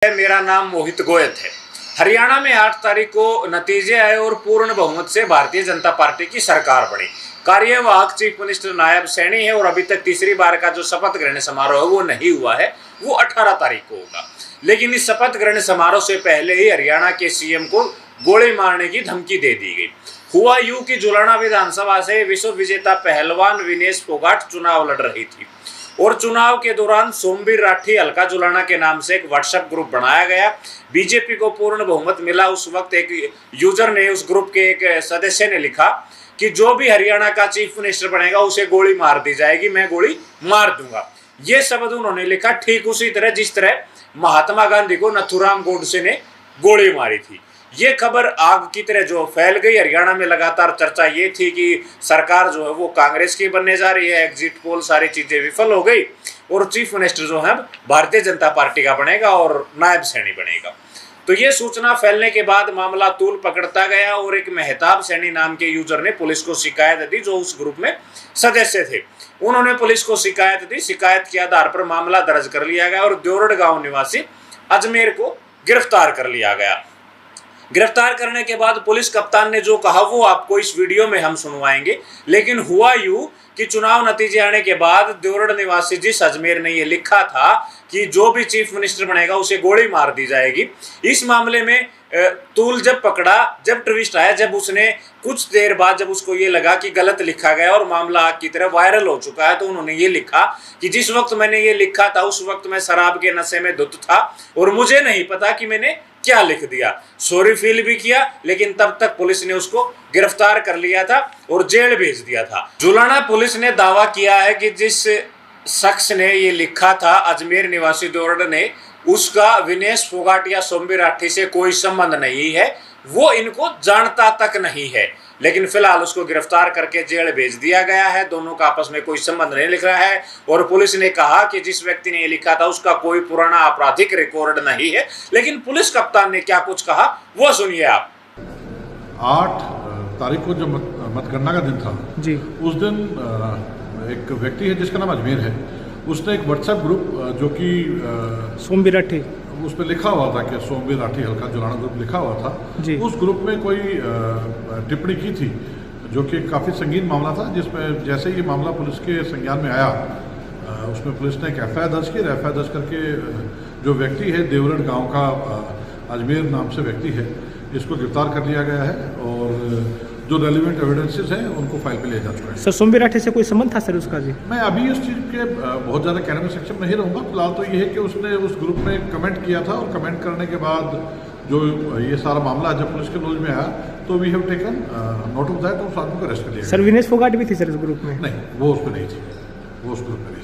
मेरा नाम मोहित गोयल है। हरियाणा में 8 तारीख को नतीजे आए और पूर्ण बहुमत से भारतीय जनता पार्टी की सरकार बनी। कार्यवाहक चीफ मिनिस्टर नायब सैनी है और अभी तक तीसरी बार का जो शपथ ग्रहण समारोह है वो नहीं हुआ है, वो 18 तारीख को होगा। लेकिन इस शपथ ग्रहण समारोह से पहले ही हरियाणा के सीएम को गोली मारने की धमकी दे दी गई। हुआ यूं कि जुलाना विधानसभा से विश्व विजेता पहलवान विनेश फोगाट चुनाव लड़ रही थी और चुनाव के दौरान सोमवीर राठी हल्का जुलाना के नाम से एक व्हाट्सएप ग्रुप बनाया गया। बीजेपी को पूर्ण बहुमत मिला। उस वक्त एक यूजर ने, उस ग्रुप के एक सदस्य ने लिखा कि जो भी हरियाणा का चीफ मिनिस्टर बनेगा उसे गोली मार दी जाएगी, मैं गोली मार दूंगा। ये शब्द उन्होंने लिखा ठीक उसी तरह जिस तरह महात्मा गांधी को नथुराम गोडसे ने गोली मारी थी। ये खबर आग की तरह जो फैल गई। हरियाणा में लगातार चर्चा ये थी कि सरकार जो है वो कांग्रेस की बनने जा रही है, एग्जिट पोल सारी चीजें विफल हो गई और चीफ मिनिस्टर जो है भारतीय जनता पार्टी का बनेगा और नायब सैनी बनेगा। तो ये सूचना फैलने के बाद मामला तूल पकड़ता गया और एक मेहताब सैनी नाम के यूजर ने पुलिस को शिकायत दी, जो उस ग्रुप में सदस्य थे। उन्होंने पुलिस को शिकायत दी। शिकायत के आधार पर मामला दर्ज कर लिया गया और देवरड़ गांव निवासी अजमेर को गिरफ्तार कर लिया गया। गिरफ्तार करने के बाद पुलिस कप्तान ने जो कहा वो आपको इस वीडियो में हम सुनवाएंगे। लेकिन हुआ यूं कि चुनाव नतीजे आने के बाद देवरड़ निवासी जिस अजमेर ने ये लिखा था कि जो भी चीफ मिनिस्टर बनेगा उसे गोली मार दी जाएगी, इस मामले में तूल जब पकड़ा, जब ट्विस्ट आया, जब उसने कुछ देर बाद जब उसको ये लगा कि गलत लिखा गया और मामला आग की तरह वायरल हो चुका है, तो उन्होंने ये लिखा कि जिस वक्त मैंने ये लिखा था उस वक्त मैं शराब के नशे में धुत था और मुझे नहीं पता कि मैंने क्या लिख दिया। सॉरी फील भी किया, लेकिन तब तक पुलिस ने उसको गिरफ्तार कर लिया था और जेल भेज दिया था। जुलाना पुलिस ने दावा किया है कि जिस शख्स ने ये लिखा था, अजमेर निवासी देवरड़ ने, उसका विनेश फोगाट या सोमवीर राठी से कोई संबंध नहीं है, वो इनको जानता तक नहीं है। लेकिन फिलहाल उसको गिरफ्तार करके जेल भेज दिया गया है। दोनों का आपस में कोई संबंध नहीं लिख रहा है और पुलिस ने कहा कि जिस व्यक्ति ने ये लिखा था उसका कोई पुराना आपराधिक रिकॉर्ड नहीं है। लेकिन पुलिस कप्तान ने क्या कुछ कहा वो सुनिए आप। 8 तारीख को जो मतगणना का दिन था जी, उस दिन एक व्यक्ति है जिसका नाम अजमेर है, उसने एक व्हाट्सएप ग्रुप जो कि सोमवीर राठी, उस पर लिखा हुआ था कि सोमवीर राठी हल्का जुलाना ग्रुप लिखा हुआ था जी। उस ग्रुप में कोई टिप्पणी की थी जो कि काफ़ी संगीन मामला था, जिसमें जैसे ये मामला पुलिस के संज्ञान में आया, उसमें पुलिस ने एक एफआईआर दर्ज की। एफआईआर दर्ज करके जो व्यक्ति है देवरड़ गांव का अजमेर नाम से व्यक्ति है, इसको गिरफ्तार कर लिया गया है और जो रेलिवेंट एविडेंसेस हैं उनको फाइल पे लिया जा चुका है। सर सोमवीर राठी से कोई संबंध था सर उसका जी? मैं अभी उस चीज़ के बहुत ज़्यादा कहने में सक्षम नहीं रहूँगा। फिलहाल तो ये है कि उसने उस ग्रुप में कमेंट किया था और कमेंट करने के बाद जो ये सारा मामला जब पुलिस के नॉलेज में आया तो we have taken note of that और उस आदमी को अरेस्ट कर लिया। सर विनेश फोगाट भी थी सर इस ग्रुप में? नहीं, वो उस पर नहीं थी, वो उस ग्रुप में नहीं।